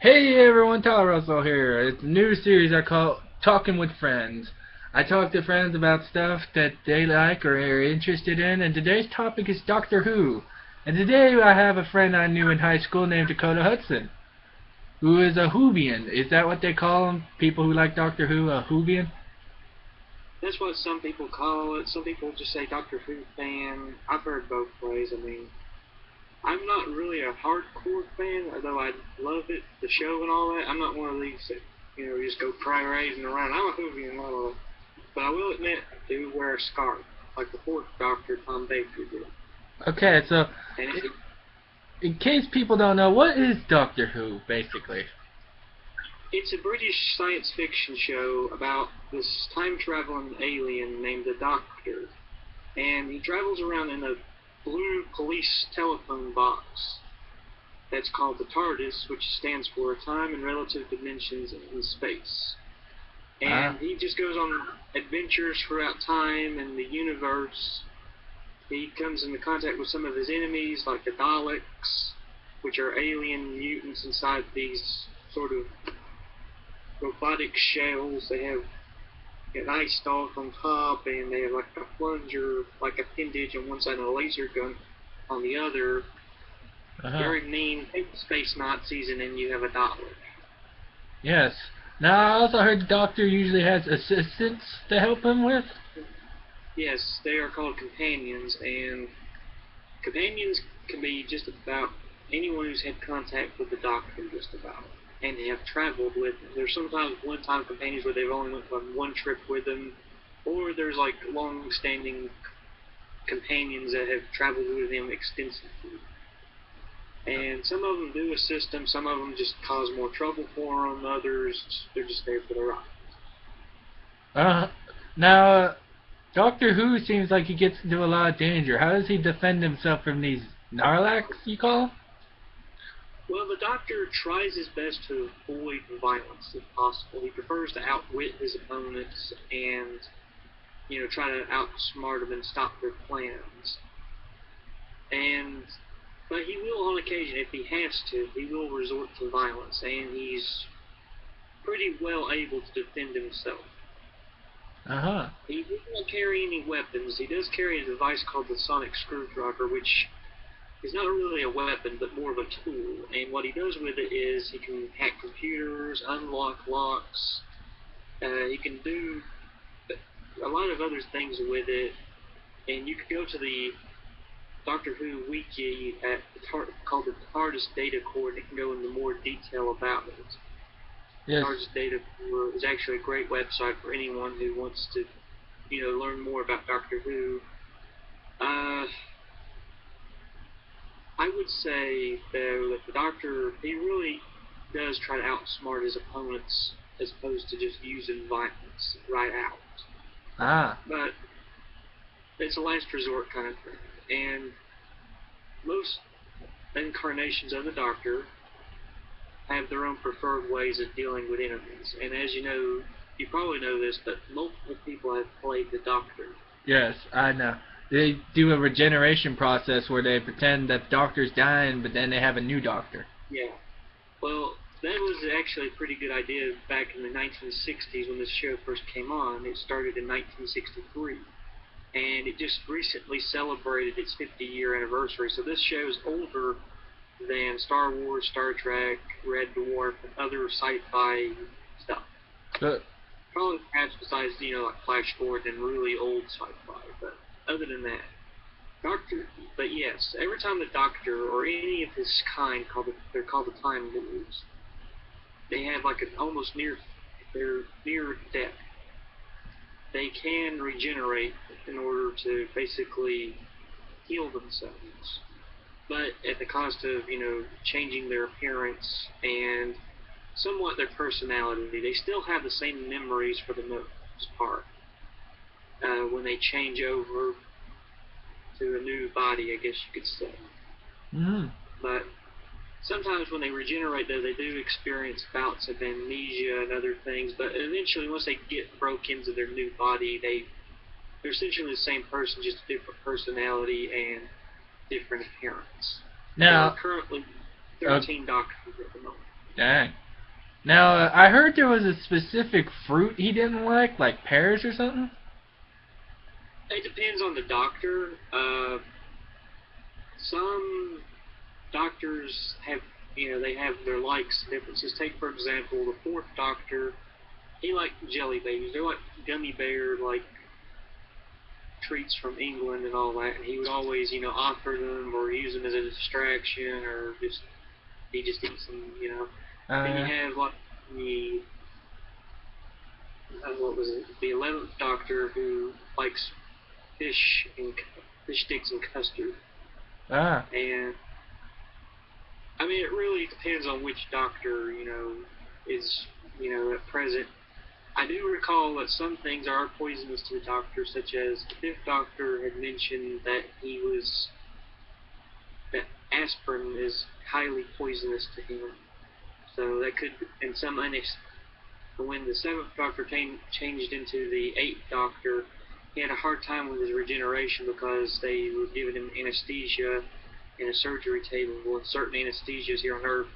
Hey everyone, Tyler Russell here. It's a new series I call Talking with Friends. I talk to friends about stuff that they like or are interested in, and today's topic is Doctor Who. And today I have a friend I knew in high school named Dakota Hudson, who is a Whovian. Is that what they call them? People who like Doctor Who, a Whovian? That's what some people call it. Some people just say Doctor Who fan. I've heard both ways. I mean, I'm not really a hardcore fan, although I love it, the show and all that. I'm not one of these that, just go cry-raising around. I'm a Whovian, blah, blah, blah. But I will admit, I do wear a scarf, like the fourth Doctor, Tom Baker did. Okay, so And in case people don't know, what is Doctor Who, basically? it's a British science fiction show about this time-traveling alien named the Doctor. And he travels around in a blue police telephone box that's called the TARDIS, which stands for Time and Relative Dimensions in Space. And Ah, he just goes on adventures throughout time and the universe. He comes into contact with some of his enemies, like the Daleks, which are alien mutants inside these sort of robotic shells. They have an ice stalk on top, and they have like a plunger, like appendage on one side, and a laser gun on the other. uh-huh. Very mean space Nazis, and then you have a Dalek. Yes. Now, I also heard the Doctor usually has assistants to help him with. Yes, they are called companions, and companions can be just about anyone who's had contact with the Doctor, just about, and have traveled with him. There's sometimes one-time companions where they've only went on one trip with him, or there's like long-standing companions that have traveled with him extensively. And some of them do assist him, some of them just cause more trouble for him, others, they're just there for the ride. Uh, now, Doctor Who seems like he gets into a lot of danger. How does he defend himself from these Narlax, you call? Well, the Doctor tries his best to avoid violence if possible. He prefers to outwit his opponents and, try to outsmart them and stop their plans. And but he will, on occasion, if he has to, he will resort to violence, and he's pretty well able to defend himself. Uh-huh. He doesn't carry any weapons. He does carry a device called the sonic screwdriver, which is not really a weapon, but more of a tool. And what he does with it is he can hack computers, unlock locks. He can do a lot of other things with it. And you can go to the Doctor Who wiki at called the TARDIS Data Core, and it can go into more detail about it. Yes. TARDIS Data Core is actually a great website for anyone who wants to, learn more about Doctor Who. Uh, I would say though that the Doctor he really does try to outsmart his opponents as opposed to just using violence right out. Ah. But it's a last resort kind of thing, and most incarnations of the Doctor have their own preferred ways of dealing with enemies. And as you know, you probably know this, but multiple people have played the Doctor. Yes, I know. They do a regeneration process where they pretend that the Doctor's dying, but then they have a new Doctor. Yeah. Well, that was actually a pretty good idea back in the 1960s when this show first came on. It started in 1963. And it just recently celebrated its 50-year anniversary. So this show is older than Star Wars, Star Trek, Red Dwarf, and other sci-fi stuff. But Probably perhaps besides, like Flash Gordon and really old sci-fi. But other than that, Doctor. But yes, every time the Doctor or any of his kind, they're called the Time Lords, they have like an almost they're near death. They can regenerate in order to basically heal themselves, but at the cost of changing their appearance and somewhat their personality. They still have the same memories for the most part when they change over to a new body, I guess you could say. mm, But sometimes when they regenerate, though, they do experience bouts of amnesia and other things. But eventually, once they get broke into their new body, they're essentially the same person, just a different personality and different appearance. There are now, currently uh, 13 doctors at the moment. Dang. Now, I heard there was a specific fruit he didn't like pears or something? It depends on the doctor. Some doctors have, they have their likes and differences. Take, for example, the fourth doctor. He liked jelly babies. They're like gummy bear, like treats from England and all that. And he would always, offer them or use them as a distraction, or he just eats them. Then you have like the what was it? The 11th Doctor, who likes fish sticks and custard. And I mean, it really depends on which doctor, is, at present. I do recall that some things are poisonous to the doctor, such as the fifth doctor had mentioned that that aspirin is highly poisonous to him. So that could, and when the seventh doctor changed into the eighth doctor, he had a hard time with his regeneration because they were giving him anesthesia in a surgery table, and certain anesthesias here on Earth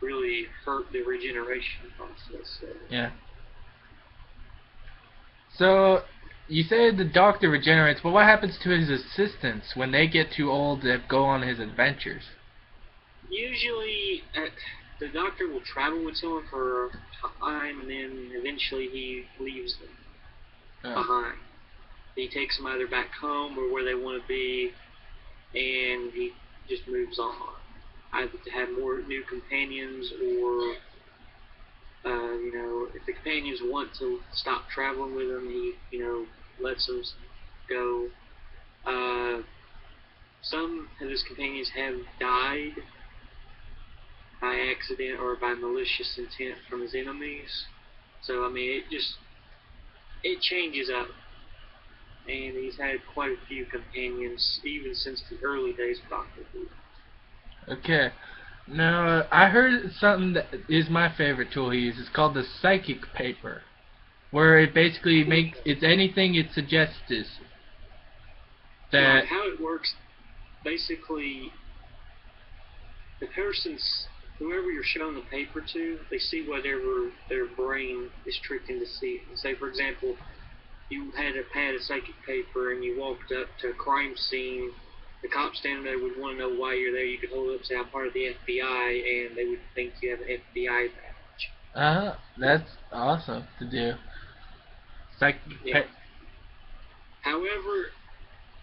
really hurt the regeneration process. So. Yeah. So, you say the doctor regenerates, but what happens to his assistants when they get too old to go on his adventures? Usually, the doctor will travel with someone for a time, and then eventually he leaves them behind. He takes them either back home or where they want to be, and he just moves on. Either to have more new companions, or if the companions want to stop traveling with him, he lets them go. Some of his companions have died by accident or by malicious intent from his enemies. So I mean, it changes up. And he's had quite a few companions, even since the early days of Doctor Who. Okay. Now, I heard something that is my favorite tool he uses. It's called the psychic paper, where it basically it's anything it suggests is. That how it works, basically, whoever you're showing the paper to, they see whatever their brain is tricked into seeing. Say, for example, you had a pad of psychic paper and you walked up to a crime scene, the cops standing there would want to know why you're there. You could hold it up and say, I'm part of the FBI, and they would think you have an FBI badge. That's awesome to do. However,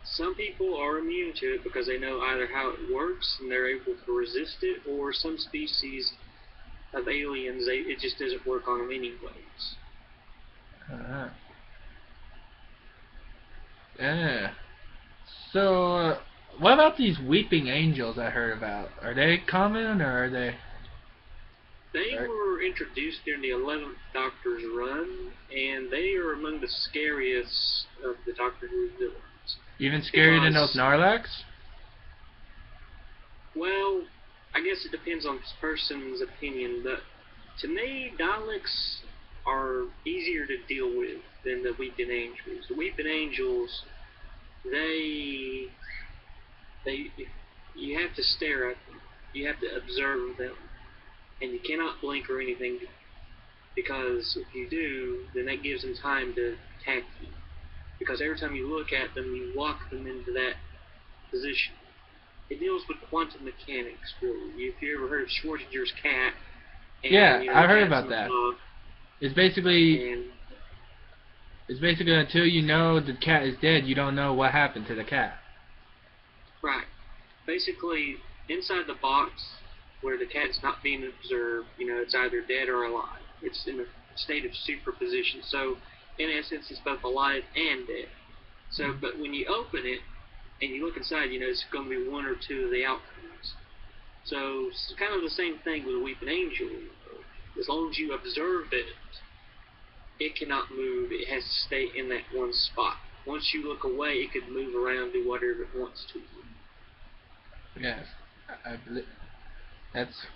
some people are immune to it because they know either how it works and they're able to resist it, or some species of aliens, it just doesn't work on them anyways. Yeah. So, what about these weeping angels I heard about? Are they common, or are they... They were introduced during the 11th Doctor's run, and they are among the scariest of the Doctor Who villains. Even scarier than those Narlax? Well, I guess it depends on this person's opinion, but to me, Daleks are easier to deal with than the Weeping Angels. The Weeping Angels, you have to stare at them. You have to observe them. And you cannot blink or anything, because if you do, then that gives them time to attack you. Because every time you look at them, you lock them into that position. It deals with quantum mechanics, really. If you ever heard of Schrodinger's cat, and, I heard about that. It's basically until you know the cat is dead, you don't know what happened to the cat. Right. Basically, inside the box where the cat's not being observed, it's either dead or alive. It's in a state of superposition. So, in essence, it's both alive and dead. So, but when you open it and you look inside, it's going to be one or two of the outcomes. So, it's kind of the same thing with a Weeping Angel. As long as you observe it, it cannot move. It has to stay in that one spot. Once you look away, it could move around, do whatever it wants to. Yes, I believe. That's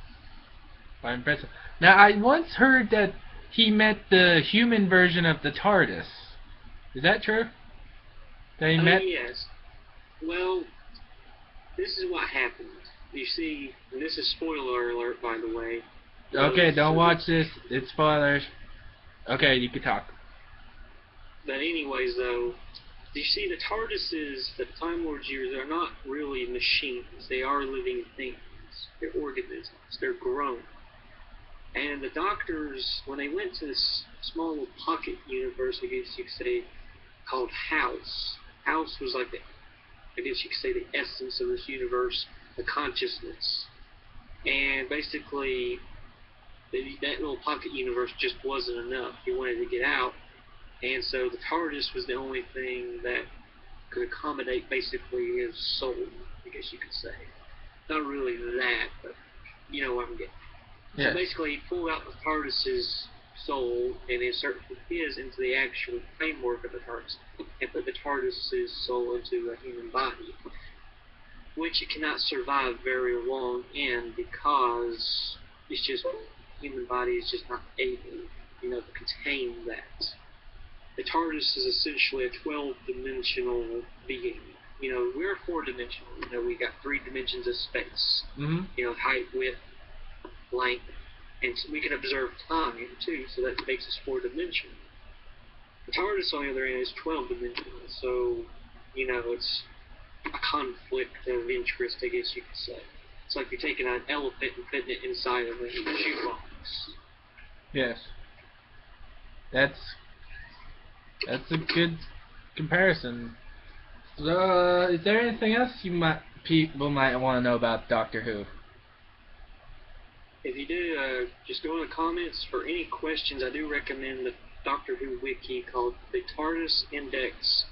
quite impressive. Now, I once heard that he met the human version of the TARDIS. Is that true? That he met? Yes. Well, this is what happened. You see, and this is spoiler alert, by the way, Okay, don't watch this. It's spoilers. Okay, you can talk. But anyways, though, you see the TARDISes that Time Lords use are not really machines. They are living things. They're organisms. They're grown. And the Doctors, when they went to this small little pocket universe, I guess you could say, called House. House was like the, I guess you could say, the essence of this universe, the consciousness. And basically, that little pocket universe just wasn't enough. He wanted to get out. And so the TARDIS was the only thing that could accommodate basically his soul, I guess you could say. Not really that, but you know what I'm getting. Yes. So basically, he pulled out the TARDIS's soul and inserted his into the actual framework of the TARDIS, and put the TARDIS's soul into a human body, which it cannot survive very long in because it's just human body is just not able, to contain that. The TARDIS is essentially a 12-dimensional being. We're 4-dimensional. We got 3 dimensions of space. Mm-hmm. Height, width, length, and so we can observe time too, so that makes us 4-dimensional. The TARDIS, on the other hand, is 12-dimensional, so it's a conflict of interest, I guess you could say. It's like you're taking an elephant and putting it inside of a shoebox. Yes. That's a good comparison. So, is there anything else people might want to know about Doctor Who? If you do, just go in the comments for any questions. I do recommend the Doctor Who wiki called the TARDIS Index,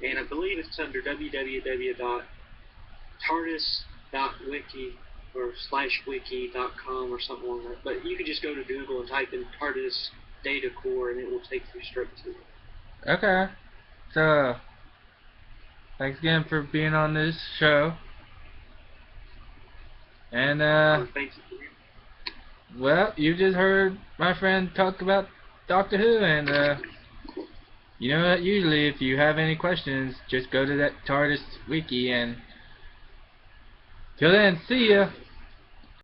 and I believe it's under www.tardis.wiki or /wiki.com or something like that. But you can just go to Google and type in TARDIS Data Core, and it will take you straight to it. Okay. So, thanks again for being on this show. And, Thanks. well, you just heard my friend talk about Doctor Who, and, you know what, usually if you have any questions, just go to that TARDIS wiki, and till then, see ya!